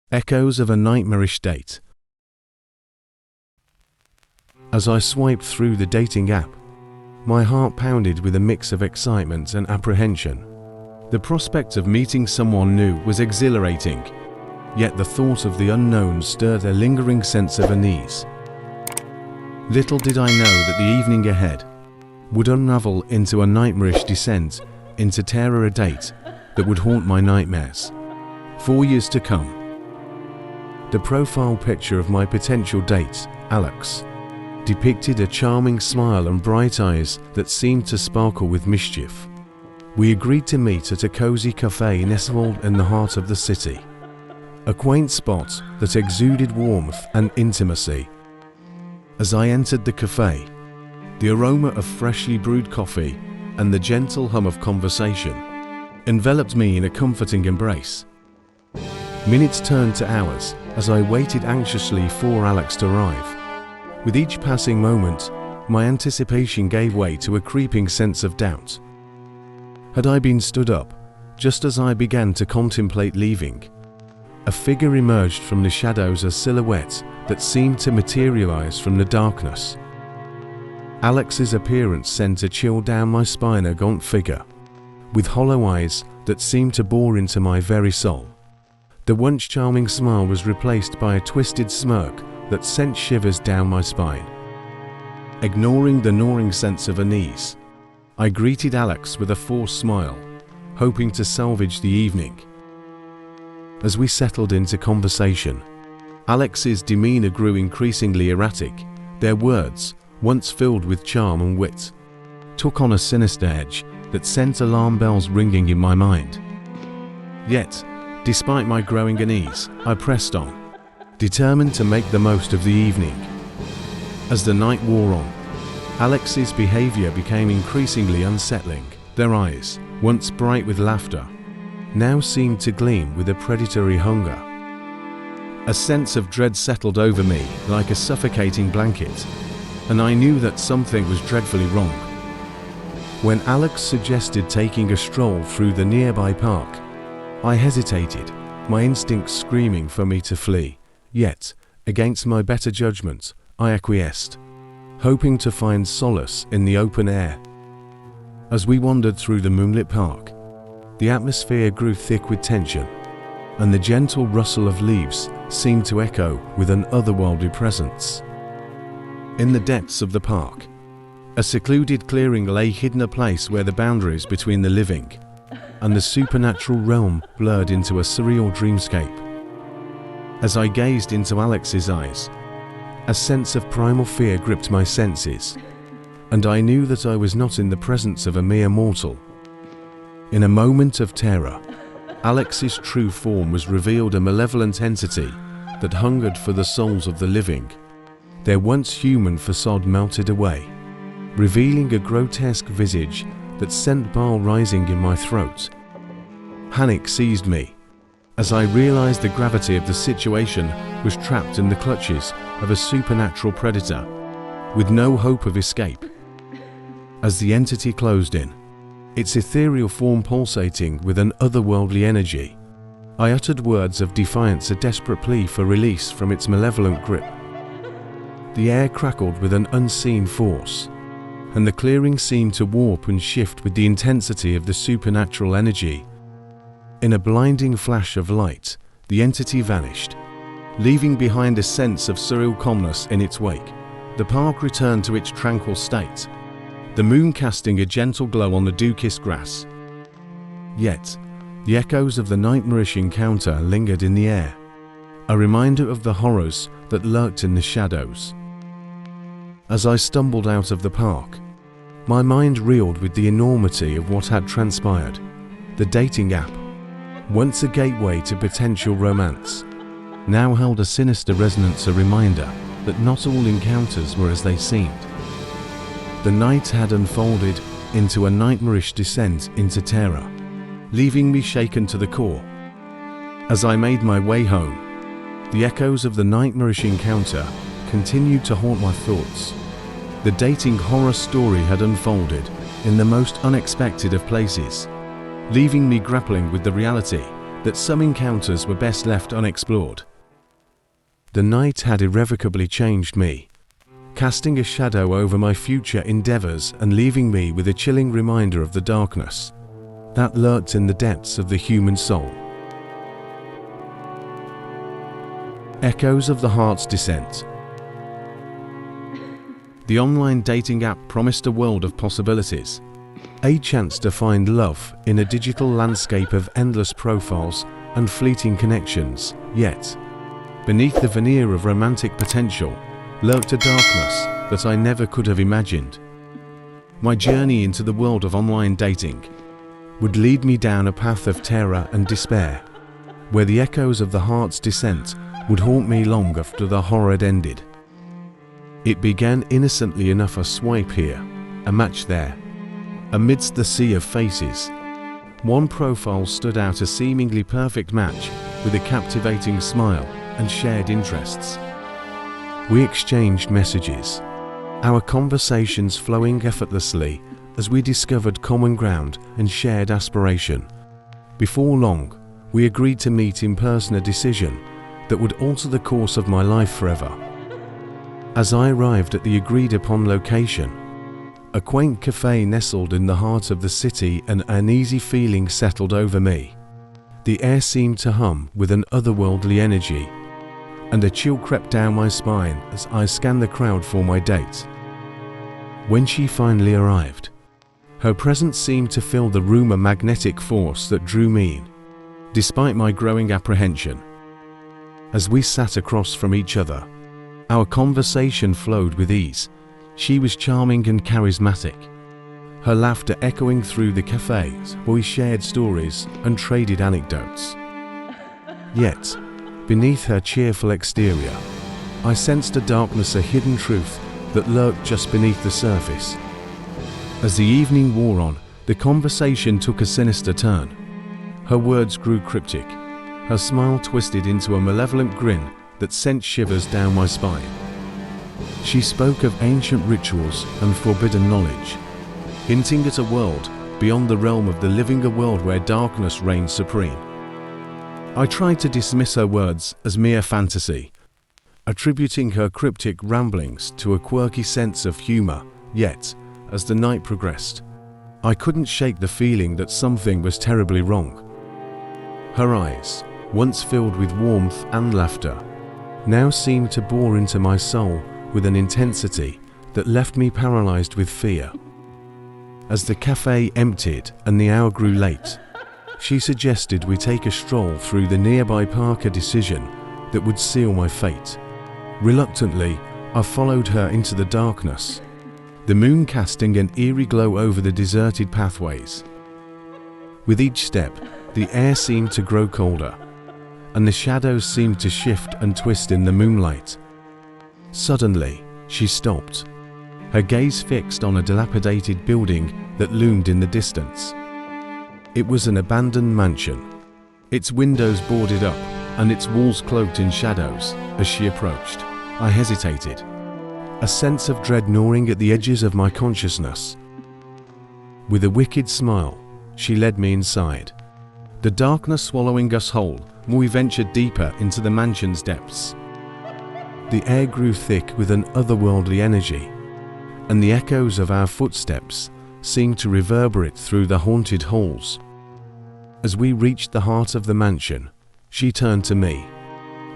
Echoes of a nightmarish date. As I swiped through the dating app, my heart pounded with a mix of excitement and apprehension. The prospect of meeting someone new was exhilarating, yet the thought of the unknown stirred a lingering sense of unease. Little did I know that the evening ahead would unravel into a nightmarish descent into terror, a date that would haunt my nightmares for years to come. The profile picture of my potential date, Alex, depicted a charming smile and bright eyes that seemed to sparkle with mischief. We agreed to meet at a cozy cafe nestled in the heart of the city, a quaint spot that exuded warmth and intimacy. As I entered the cafe, the aroma of freshly brewed coffee and the gentle hum of conversation enveloped me in a comforting embrace. Minutes turned to hours as I waited anxiously for Alex to arrive. With each passing moment, my anticipation gave way to a creeping sense of doubt. Had I been stood up just as I began to contemplate leaving? A figure emerged from the shadows, a silhouette that seemed to materialize from the darkness. Alex's appearance sent a chill down my spine, a gaunt figure with hollow eyes that seemed to bore into my very soul. The once charming smile was replaced by a twisted smirk that sent shivers down my spine. Ignoring the gnawing sense of unease, I greeted Alex with a forced smile, hoping to salvage the evening. As we settled into conversation, Alex's demeanor grew increasingly erratic. Their words, once filled with charm and wit, took on a sinister edge that sent alarm bells ringing in my mind. Yet, despite my growing unease, I pressed on, determined to make the most of the evening. As the night wore on, Alex's behavior became increasingly unsettling. Their eyes, once bright with laughter, now seemed to gleam with a predatory hunger. A sense of dread settled over me like a suffocating blanket, and I knew that something was dreadfully wrong. When Alex suggested taking a stroll through the nearby park, I hesitated, my instincts screaming for me to flee. Yet, against my better judgment, I acquiesced, hoping to find solace in the open air. As we wandered through the moonlit park, the atmosphere grew thick with tension, and the gentle rustle of leaves seemed to echo with an otherworldly presence. In the depths of the park, a secluded clearing lay hidden, a place where the boundaries between the living and the supernatural realm blurred into a surreal dreamscape. As I gazed into Alex's eyes, a sense of primal fear gripped my senses, and I knew that I was not in the presence of a mere mortal. In a moment of terror, Alex's true form was revealed, a malevolent entity that hungered for the souls of the living. Their once human facade melted away, revealing a grotesque visage that sent bile rising in my throat. Panic seized me as I realized the gravity of the situation, was trapped in the clutches of a supernatural predator with no hope of escape. As the entity closed in, its ethereal form pulsating with an otherworldly energy, I uttered words of defiance, a desperate plea for release from its malevolent grip. The air crackled with an unseen force, and the clearing seemed to warp and shift with the intensity of the supernatural energy. In a blinding flash of light, the entity vanished, leaving behind a sense of surreal calmness in its wake. The park returned to its tranquil state, the moon casting a gentle glow on the dew-kissed grass. Yet, the echoes of the nightmarish encounter lingered in the air, a reminder of the horrors that lurked in the shadows. As I stumbled out of the park, my mind reeled with the enormity of what had transpired. The dating app, once a gateway to potential romance, now held a sinister resonance, a reminder that not all encounters were as they seemed. The night had unfolded into a nightmarish descent into terror, leaving me shaken to the core. As I made my way home, the echoes of the nightmarish encounter continued to haunt my thoughts. The dating horror story had unfolded in the most unexpected of places, leaving me grappling with the reality that some encounters were best left unexplored. The night had irrevocably changed me, casting a shadow over my future endeavors and leaving me with a chilling reminder of the darkness that lurked in the depths of the human soul. Echoes of the Heart's Descent. The online dating app promised a world of possibilities, a chance to find love in a digital landscape of endless profiles and fleeting connections, yet, beneath the veneer of romantic potential, lurked a darkness that I never could have imagined. My journey into the world of online dating would lead me down a path of terror and despair, where the echoes of the heart's descent would haunt me long after the horror had ended. It began innocently enough: a swipe here, a match there. Amidst the sea of faces, one profile stood out, a seemingly perfect match with a captivating smile and shared interests. We exchanged messages, our conversations flowing effortlessly as we discovered common ground and shared aspiration. Before long, we agreed to meet in person, a decision that would alter the course of my life forever. As I arrived at the agreed-upon location, a quaint cafe nestled in the heart of the city, an uneasy feeling settled over me. The air seemed to hum with an otherworldly energy, and a chill crept down my spine as I scanned the crowd for my date. When she finally arrived, her presence seemed to fill the room, a magnetic force that drew me in, despite my growing apprehension. As we sat across from each other, our conversation flowed with ease. She was charming and charismatic, her laughter echoing through the cafes where we shared stories and traded anecdotes. Yet, beneath her cheerful exterior, I sensed a darkness, a hidden truth that lurked just beneath the surface. As the evening wore on, the conversation took a sinister turn. Her words grew cryptic, her smile twisted into a malevolent grin that sent shivers down my spine. She spoke of ancient rituals and forbidden knowledge, hinting at a world beyond the realm of the living, a world where darkness reigns supreme. I tried to dismiss her words as mere fantasy, attributing her cryptic ramblings to a quirky sense of humor, yet, as the night progressed, I couldn't shake the feeling that something was terribly wrong. Her eyes, once filled with warmth and laughter, now seemed to bore into my soul with an intensity that left me paralyzed with fear. As the cafe emptied and the hour grew late, she suggested we take a stroll through the nearby park, a decision that would seal my fate. Reluctantly, I followed her into the darkness, the moon casting an eerie glow over the deserted pathways. With each step, the air seemed to grow colder, and the shadows seemed to shift and twist in the moonlight. Suddenly, she stopped, her gaze fixed on a dilapidated building that loomed in the distance. It was an abandoned mansion, its windows boarded up and its walls cloaked in shadows. As she approached, I hesitated, a sense of dread gnawing at the edges of my consciousness. With a wicked smile, she led me inside, the darkness swallowing us whole when we ventured deeper into the mansion's depths. The air grew thick with an otherworldly energy, and the echoes of our footsteps seemed to reverberate through the haunted halls. As we reached the heart of the mansion, she turned to me,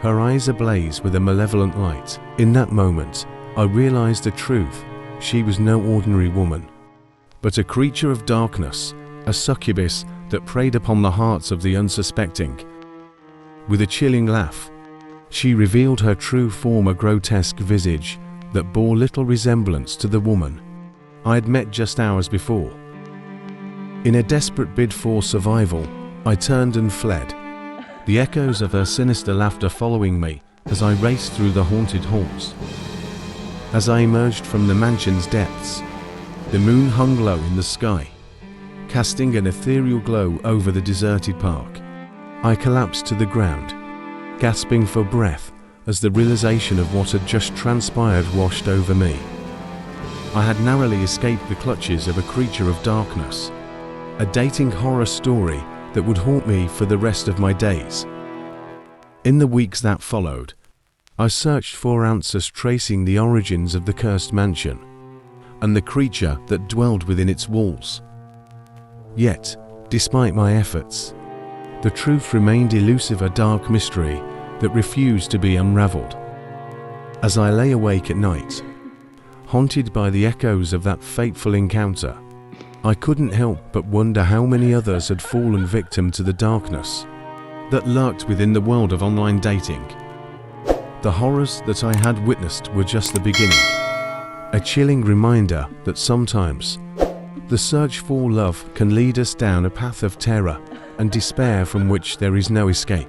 her eyes ablaze with a malevolent light. In that moment, I realized the truth. She was no ordinary woman, but a creature of darkness, a succubus that preyed upon the hearts of the unsuspecting. With a chilling laugh, she revealed her true form, a grotesque visage that bore little resemblance to the woman I had met just hours before. In a desperate bid for survival, I turned and fled, the echoes of her sinister laughter following me as I raced through the haunted halls. As I emerged from the mansion's depths, the moon hung low in the sky, casting an ethereal glow over the deserted park. I collapsed to the ground, gasping for breath as the realization of what had just transpired washed over me. I had narrowly escaped the clutches of a creature of darkness, a dating horror story that would haunt me for the rest of my days. In the weeks that followed, I searched for answers tracing the origins of the cursed mansion and the creature that dwelled within its walls. Yet, despite my efforts, the truth remained elusive, a dark mystery that refused to be unraveled. As I lay awake at night, haunted by the echoes of that fateful encounter, I couldn't help but wonder how many others had fallen victim to the darkness that lurked within the world of online dating. The horrors that I had witnessed were just the beginning, a chilling reminder that sometimes the search for love can lead us down a path of terror and despair from which there is no escape.